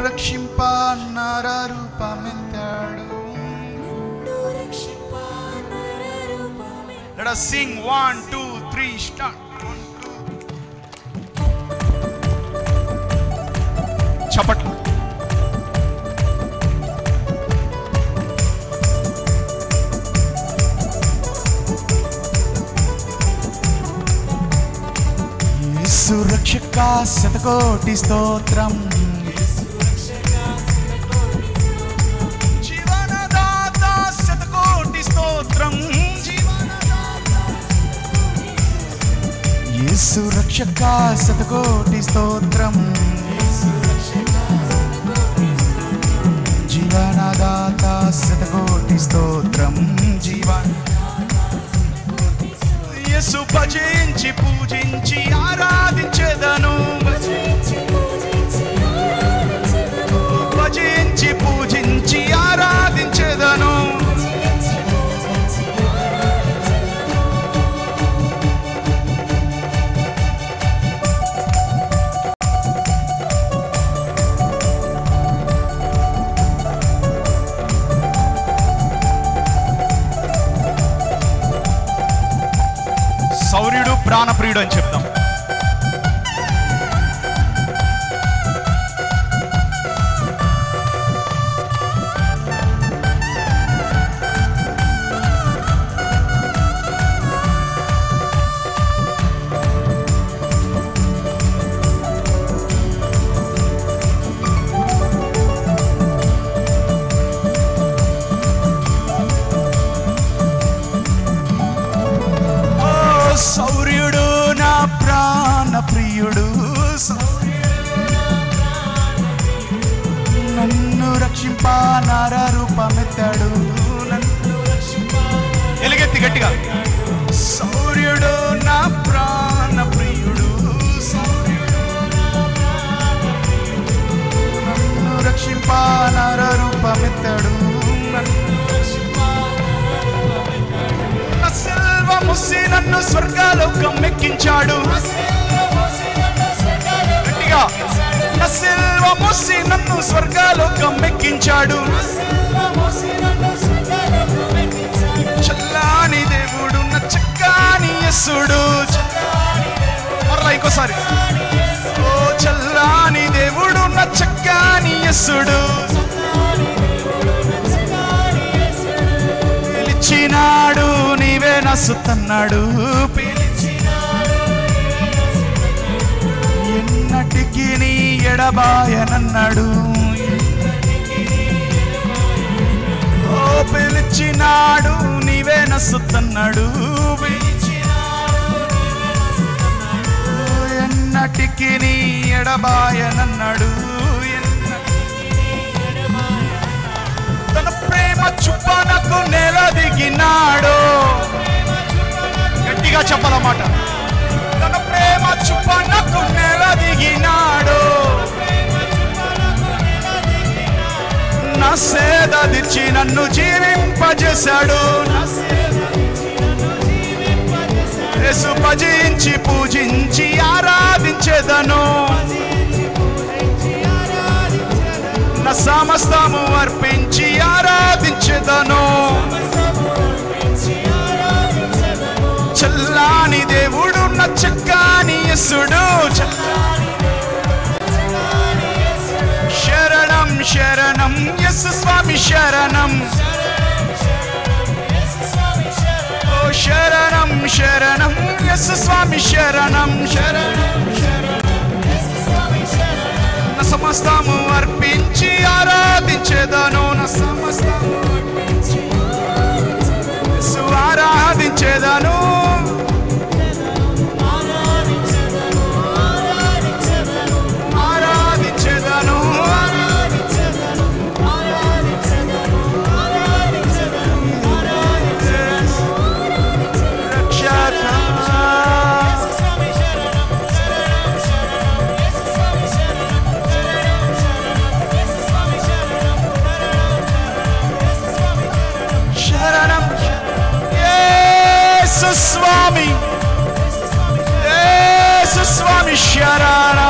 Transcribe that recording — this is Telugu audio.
రక్షింప నర రూపమెత్తాడు. Let us sing 1 2 3 start. 1 2 చప్పట్లు. యేసు రక్షక శతకోటి స్తోత్రం, జీవనదాత శతకోటి స్తోత్రం, యేసు రక్షక శతకోటి స్తోత్రం, జీవనదాత శతకోటి స్తోత్రం, యేసు భజించి పూజించి ఆరాధించెదను, భజించి పూజించి ఆరాధించెదను. సౌర్యుడు ప్రాణప్రియుడు అని చెప్తాం. సౌర్యుడు నా ప్రాణప్రియుడు, నన్ను రక్షింప నర రూపమెత్తాడు. ఎలుగెత్తి గట్టిగా, సౌర్యుడు నా ప్రాణప్రియుడు, నన్ను రక్షింప నర రూపమెత్తాడు. ముసి నన్ను స్వర్గలోకం ఎక్కించాడు. గట్టిగా, నా సిల్వ ముసి నన్ను స్వర్గలోకం ఎక్కించాడు. చల్లాని దేవుడు నా చక్కని యేసుడు. మరలా ఇంకోసారి, ఓ చల్లాని దేవుడు నా చక్కని యేసుడు. పిలిచినాడు నీవే నా సుత్తన్నాడు, ఎన్నటికి నీ ఎడబాయనన్నాడు. ఓ పిలిచినాడు నీవే నా సుత్తన్నాడు, ఎన్నటికి నీ ఎడబాయనన్నాడు. తన ప్రేమ చుప్పనకు నెల దిగినాడు. గట్టిగా చెప్పాలన్నమాట. తన ప్రేమ చుప్పనకు నెల దిగినాడు. నా సేద తీర్చి నన్ను జీవింపజేశాడు. యేసు భజించి పూజించి ఆరాధించెదను. నా సమస్తము అర్పించి ఆరాధించెదను. చల్లాని దేవుడు నా చక్కని యేసుడు. శరణం శరణం యేసు స్వామి శరణం. ఓ శరణం శరణం యేసు స్వామి శరణం. నా సమస్తము అర్పించి ఆరాధించెదను. నా సమస్తము ఆరాధించెదను. ఆరాధించెదను. రక్షక శరణం యేసు స్వామి, యేసు స్వామి శరణం.